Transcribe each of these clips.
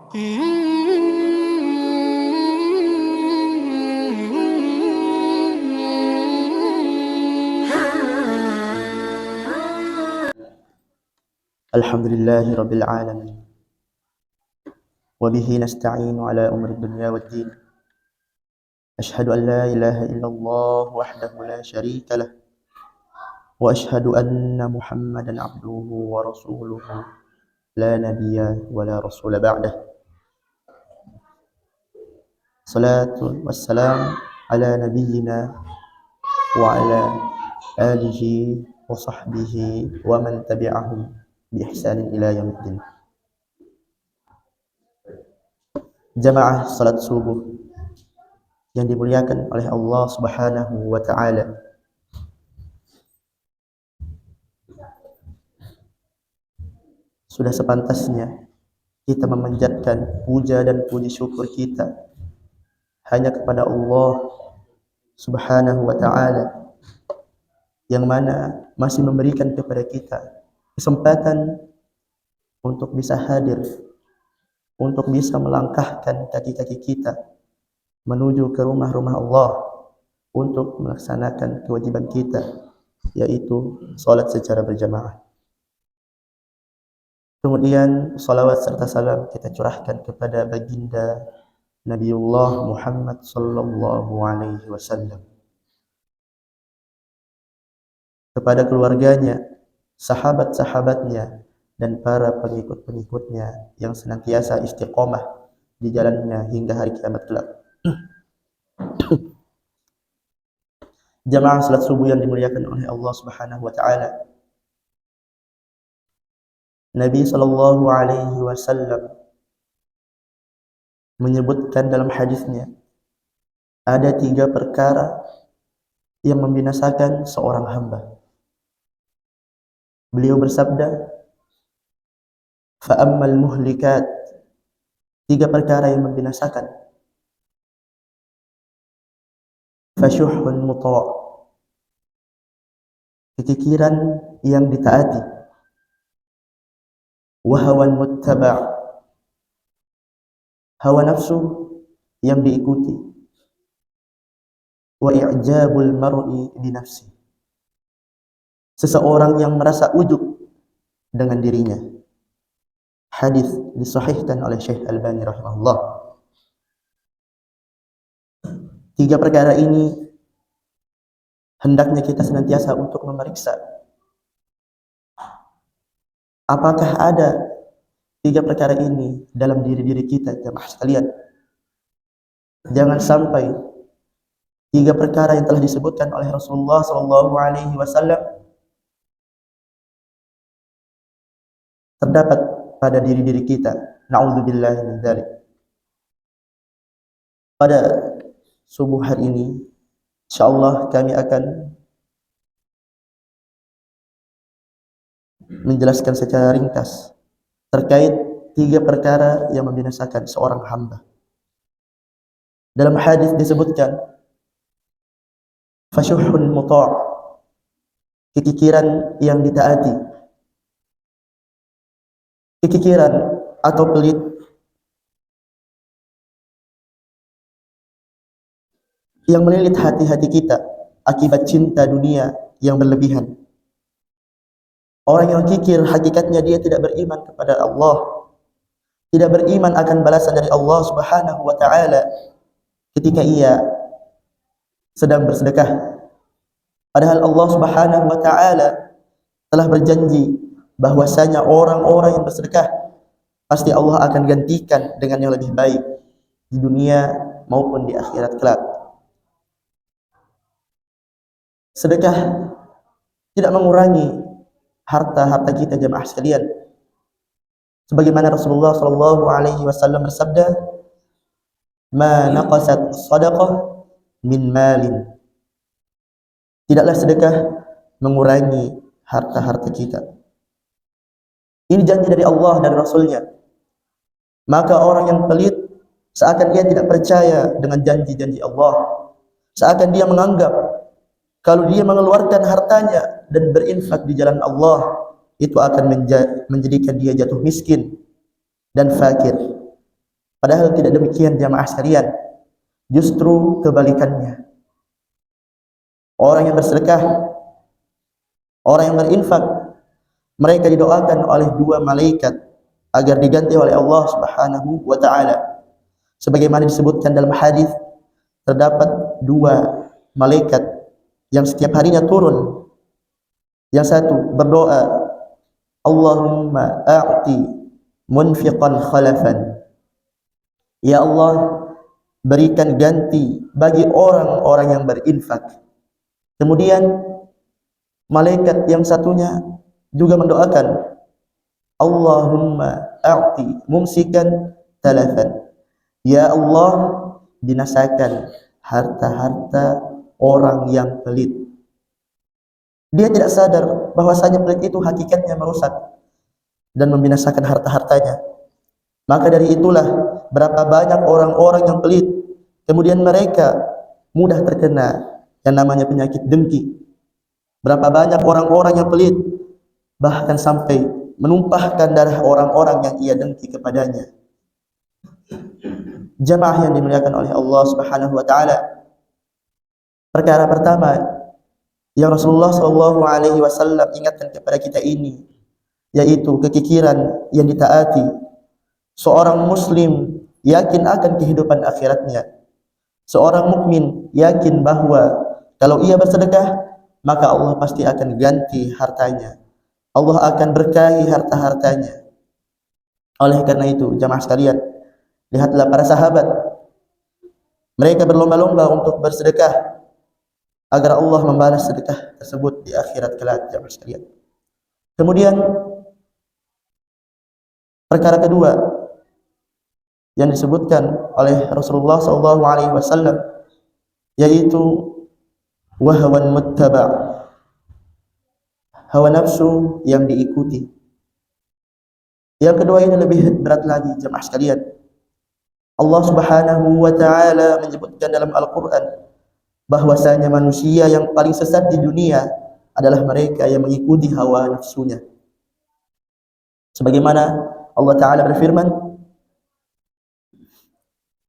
الحمد لله رب العالمين وبه نستعين على أمر الدنيا والدين. أشهد أن لا إله إلا الله وحده لا شريك له وأشهد أن محمدا عبده ورسوله لا نبي ولا رسول بعده. صلاة والسلام على نبينا وعلى آله وصحبه ومن تبعهم بإحسان إلى يوم الدين. Jamaah salat subuh yang dimuliakan oleh Allah Subhanahu wa taala. Sudah sepantasnya kita memanjatkan puja dan puji syukur kita hanya kepada Allah Subhanahu wa taala yang mana masih memberikan kepada kita kesempatan untuk bisa hadir, untuk bisa melangkahkan kaki-kaki kita menuju ke rumah-rumah Allah untuk melaksanakan kewajiban kita, yaitu salat secara berjamaah. Kemudian salawat serta salam kita curahkan kepada baginda Nabiullah Muhammad sallallahu alaihi wasallam, kepada keluarganya, sahabat-sahabatnya, dan para pengikut-pengikutnya yang senantiasa istiqomah di jalannya hingga hari kiamat kelak. Jamaah salat subuh yang dimuliakan oleh Allah Subhanahu wa taala. Nabi sallallahu alaihi wasallam menyebutkan dalam hadisnya ada 3 perkara yang membinasakan seorang hamba. Beliau bersabda, فَأَمَّا الْمُهْلِكَاتِ, 3 perkara yang membinasakan. فَشُحٌ مُطَاعٌ, kekikiran yang ditaati. وَهَوًى مُتَّبَعٌ, hawa nafsu yang diikuti. وَإِعْجَابُ الْمَرْءِ بِنَفْسِهِ, seseorang yang merasa ujub dengan dirinya. Hadis disahihkan oleh Syekh Albani rahimahullah. 3 perkara ini hendaknya kita senantiasa untuk memeriksa apakah ada 3 perkara ini dalam diri-diri kita, jemaah sekalian. Jangan sampai 3 perkara yang telah disebutkan oleh Rasulullah sallallahu alaihi wasallam terdapat pada diri-diri kita. Na'udzubillahi min dzalik. Pada subuh hari ini insyaallah kami akan menjelaskan secara ringkas terkait 3 perkara yang membinasakan seorang hamba. Dalam hadis disebutkan fasyuhun muta', kekikiran yang ditaati. Kekikiran atau pelit yang melilit hati-hati kita akibat cinta dunia yang berlebihan. Orang yang kikir hakikatnya dia tidak beriman kepada Allah, tidak beriman akan balasan dari Allah Subhanahu wa taala ketika ia sedang bersedekah. Padahal Allah Subhanahu wa taala telah berjanji bahwasanya orang-orang yang bersedekah pasti Allah akan gantikan dengan yang lebih baik di dunia maupun di akhirat kelak. Sedekah tidak mengurangi harta-harta kita, jemaah sekalian. Sebagaimana Rasulullah sallallahu alaihi wasallam bersabda, "Ma naqasat shadaqah min malin." Tidaklah sedekah mengurangi harta-harta kita. Ini janji dari Allah dan Rasulnya. Maka orang yang pelit seakan dia tidak percaya dengan janji-janji Allah, seakan dia menganggap kalau dia mengeluarkan hartanya dan berinfak di jalan Allah, itu akan menjadikan dia jatuh miskin dan fakir. Padahal tidak demikian jamaah sekalian. Justru kebalikannya. Orang yang bersedekah, orang yang berinfak, mereka didoakan oleh dua malaikat agar diganti oleh Allah Subhanahu wa taala. Sebagaimana disebutkan dalam hadis, terdapat dua malaikat yang setiap harinya turun. Yang satu berdoa, Allahumma a'ti munfiqan khalafan. Ya Allah, berikan ganti bagi orang-orang yang berinfak. Kemudian malaikat yang satunya juga mendoakan, Allahumma a'ti mumsikan talafan. Ya Allah, binasakan harta-harta orang yang pelit. Dia tidak sadar bahwasanya pelit itu hakikatnya merusak dan membinasakan harta-hartanya. Maka dari itulah berapa banyak orang-orang yang pelit, kemudian mereka mudah terkena yang namanya penyakit dengki. Berapa banyak orang-orang yang pelit, bahkan sampai menumpahkan darah orang-orang yang ia dengki kepadanya. Jamaah yang dimuliakan oleh Allah Subhanahu wa taala, perkara pertama yang Rasulullah SAW ingatkan kepada kita ini, yaitu kekikiran yang ditaati. Seorang muslim yakin akan kehidupan akhiratnya. Seorang mukmin yakin bahwa kalau ia bersedekah, maka Allah pasti akan ganti hartanya. Allah akan berkahi harta-hartanya. Oleh karena itu, jamaah sekalian, lihatlah para sahabat. Mereka berlomba-lomba untuk bersedekah agar Allah membalas sedekah tersebut di akhirat kelak, jamaah sekalian. Kemudian perkara kedua yang disebutkan oleh Rasulullah SAW, yaitu wahwan muttaba', hawa nafsu yang diikuti. Yang kedua ini lebih berat lagi, jemaah sekalian. Allah Subhanahu wa taala menyebutkan dalam Al-Qur'an bahwasanya manusia yang paling sesat di dunia adalah mereka yang mengikuti hawa nafsunya. Sebagaimana Allah taala berfirman,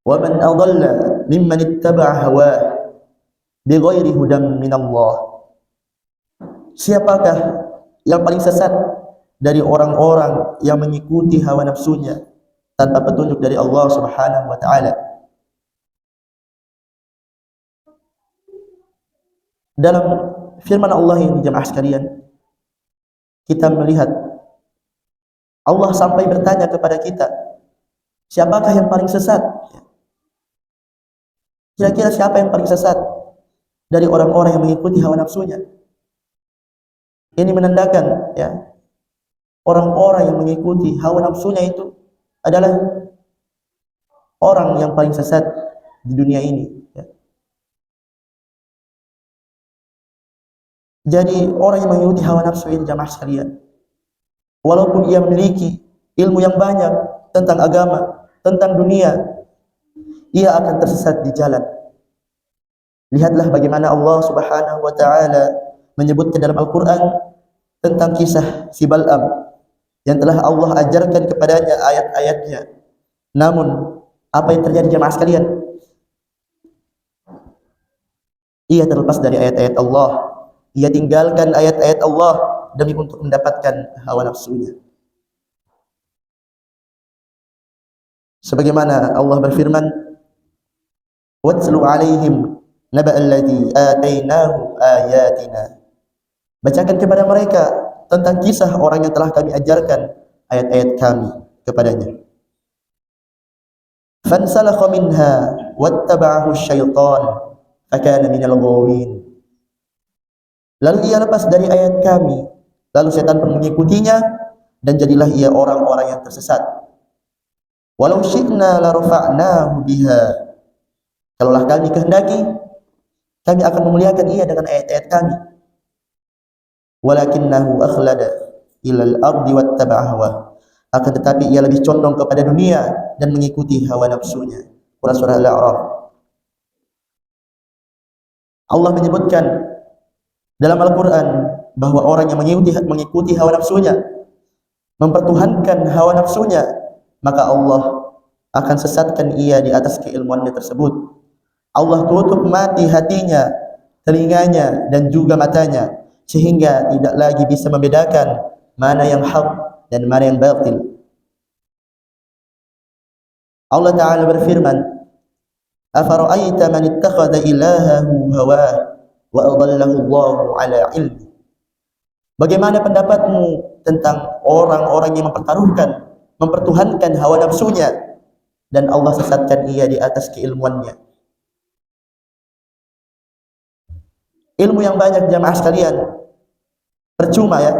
"Wa man adalla mimman ittaba'a hawah bighairi hudan minallah." Siapakah yang paling sesat dari orang-orang yang mengikuti hawa nafsunya tanpa petunjuk dari Allah Subhanahu wa taala? Dalam firman Allah ini, jemaah sekalian, kita melihat Allah sampai bertanya kepada kita, siapakah yang paling sesat? Kira-kira siapa yang paling sesat dari orang-orang yang mengikuti hawa nafsunya? Ini menandakan, ya, orang-orang yang mengikuti hawa nafsunya itu adalah orang yang paling sesat di dunia ini, ya. Jadi orang yang mengikuti hawa nafsu ini, jamaah sekalian, walaupun ia memiliki ilmu yang banyak tentang agama, tentang dunia, ia akan tersesat di jalan. Lihatlah bagaimana Allah Subhanahu wa taala menyebutkan dalam Al-Qur'an tentang kisah si Bal'am yang telah Allah ajarkan kepadanya ayat-ayatnya. Namun apa yang terjadi, jemaah sekalian? Ia terlepas dari ayat-ayat Allah. Ia tinggalkan ayat-ayat Allah demi untuk mendapatkan hawa nafsunya. Sebagaimana Allah berfirman, "Watslu 'alaihim naba'al ladzi atainahu ayatina." Bacakan kepada mereka tentang kisah orang yang telah kami ajarkan ayat-ayat kami kepadanya. Fansalakha minha wattaba'ahu asy-syaitan fakana minal ghawin. Lalu ia lepas dari ayat kami, lalu setan pun mengikutinya, dan jadilah ia orang-orang yang tersesat. Walau syi'na la rafa'nahu biha. Kalaulah kami kehendaki, kami akan memuliakan ia dengan ayat-ayat kami. Walakinnahu akhlada ilal ardi wattaba'a hawa. Akan tetapi ia lebih condong kepada dunia dan mengikuti hawa nafsunya. Surah Al-A'raf. Allah menyebutkan dalam Al-Quran bahwa orang yang mengikuti hawa nafsunya, mempertuhankan hawa nafsunya, maka Allah akan sesatkan ia di atas keilmuannya tersebut. Allah tutup mati hatinya, telinganya, dan juga matanya, sehingga tidak lagi bisa membedakan mana yang hak dan mana yang batil. Allah Ta'ala berfirman, "Afara'aita man ittakhadha ilahahu hawah wa adallahu Allahu ala ilmi." Bagaimana pendapatmu tentang orang-orang yang mempertuhankan hawa nafsunya dan Allah sesatkan ia di atas keilmuannya? Ilmu yang banyak jamaah sekalian percuma ya,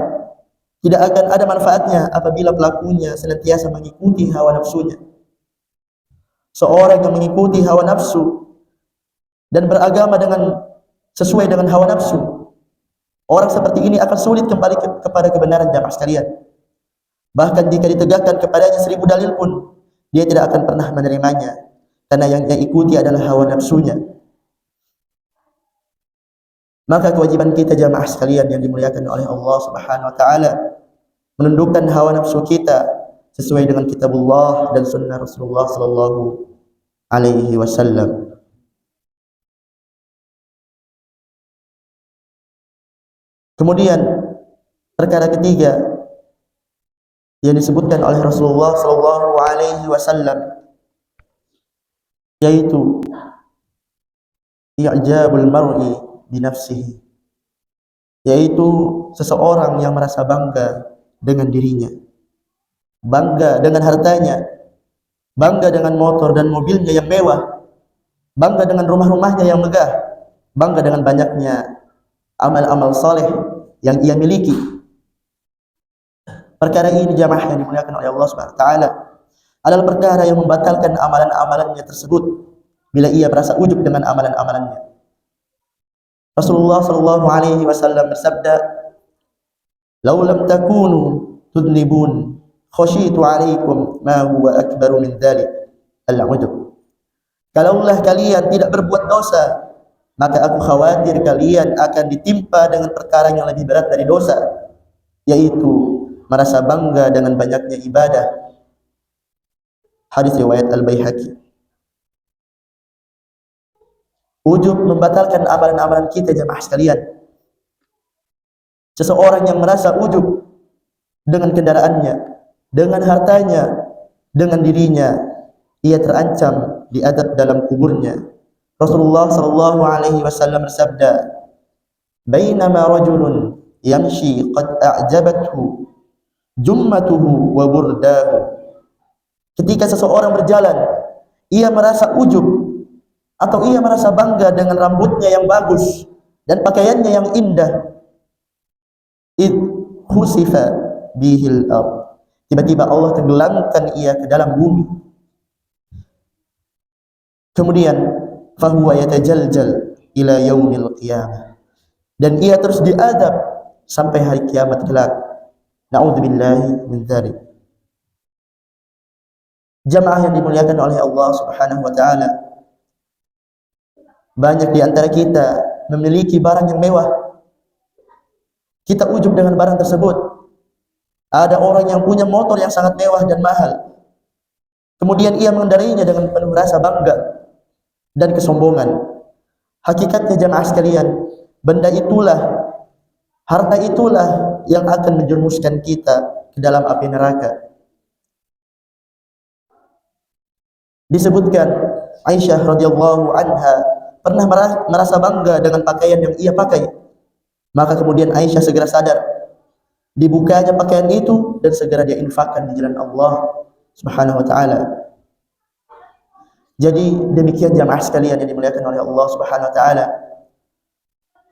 tidak akan ada manfaatnya apabila pelakunya senantiasa mengikuti hawa nafsunya. Seorang yang mengikuti hawa nafsu dan beragama sesuai dengan hawa nafsu, orang seperti ini akan sulit kembali kepada kebenaran jamaah sekalian. Bahkan jika ditegakkan kepadanya 1000 dalil pun, dia tidak akan pernah menerimanya, karena yang dia ikuti adalah hawa nafsunya. Maka kewajiban kita jamaah sekalian yang dimuliakan oleh Allah Subhanahu wa taala, menundukkan hawa nafsu kita sesuai dengan kitabullah dan sunnah Rasulullah sallallahu alaihi wasallam. Kemudian perkara ketiga yang disebutkan oleh Rasulullah sallallahu alaihi wasallam, yaitu i'jabul mar'i bi nafsihi, yaitu seseorang yang merasa bangga dengan dirinya, bangga dengan hartanya, bangga dengan motor dan mobilnya yang mewah, bangga dengan rumah-rumahnya yang megah, bangga dengan banyaknya amal-amal saleh yang ia miliki. Perkara ini jamaah yang dimuliakan oleh Allah Subhanahu wa taala adalah perkara yang membatalkan amalan-amalannya tersebut bila ia merasa ujub dengan amalan-amalannya. Rasulullah sallallahu alaihi wasallam bersabda, "Lau lam takunu tudnibun khasyitu alaikum ma huwa akbaru min dzalik al-ujub." Kalaulah kalian tidak berbuat dosa, maka aku khawatir kalian akan ditimpa dengan perkara yang lebih berat dari dosa, yaitu merasa bangga dengan banyaknya ibadah. Hadis riwayat Al-Baihaqi. Ujub membatalkan amalan-amalan kita jamaah sekalian. Seseorang yang merasa ujub dengan kendaraannya, dengan hartanya, dengan dirinya, ia terancam diadab dalam kuburnya. Rasulullah sallallahu alaihi wasallam bersabda, "Bainama rajulun yamshi qad a'jabathu jummatuhu wa burdahu." Ketika seseorang berjalan, ia merasa ujub atau ia merasa bangga dengan rambutnya yang bagus dan pakaiannya yang indah. Id khusifa bihil ard. Tiba-tiba Allah tenggelamkan ia ke dalam bumi. Kemudian fahuwa yatajaljal ila yaumil qiyamah, dan ia terus diadab sampai hari kiamat kelak. Na'udzubillahi min dzalik. Jamaah yang dimuliakan oleh Allah Subhanahu wa taala, banyak di antara kita memiliki barang yang mewah. Kita ujub dengan barang tersebut. Ada orang yang punya motor yang sangat mewah dan mahal, kemudian ia mengendarainya dengan penuh rasa bangga dan kesombongan. Hakikatnya jamaah sekalian, benda itulah, harta itulah yang akan menjerumuskan kita ke dalam api neraka. Disebutkan Aisyah radhiyallahu anha pernah merasa bangga dengan pakaian yang ia pakai. Maka kemudian Aisyah segera sadar, dibukanya pakaian itu dan segera dia infakkan di jalan Allah Subhanahu wa taala. Jadi demikian jamaah sekalian yang dimuliakan oleh Allah Subhanahu wa taala,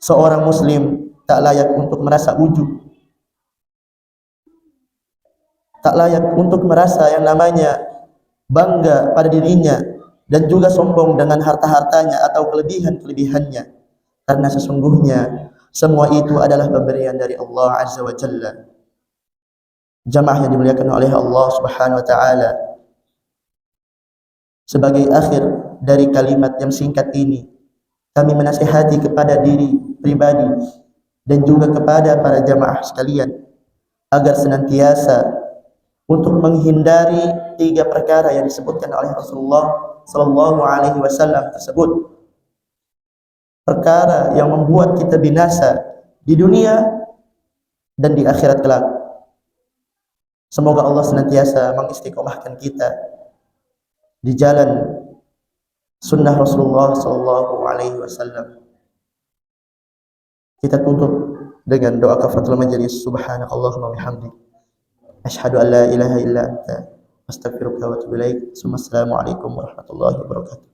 seorang muslim tak layak untuk merasa ujub, tak layak untuk merasa yang namanya bangga pada dirinya dan juga sombong dengan harta-hartanya atau kelebihan-kelebihannya, karena sesungguhnya semua itu adalah pemberian dari Allah Azza wa Jalla. Jamaah yang dimuliakan oleh Allah Subhanahu wa taala, sebagai akhir dari kalimat yang singkat ini, kami menasihati kepada diri pribadi dan juga kepada para jamaah sekalian agar senantiasa untuk menghindari 3 perkara yang disebutkan oleh Rasulullah sallallahu alaihi wasallam tersebut. Perkara yang membuat kita binasa di dunia dan di akhirat kelak. Semoga Allah senantiasa mengistiqomahkan kita di jalan sunnah Rasulullah sallallahu alaihi wasallam. Kita tutup dengan doa kafaratul majelis. Subhanakallahumma wa bihamdik, asyhadu an la ilaha illa anta, astaghfiruka wa atubu ilaik. Assalamualaikum warahmatullahi wabarakatuh.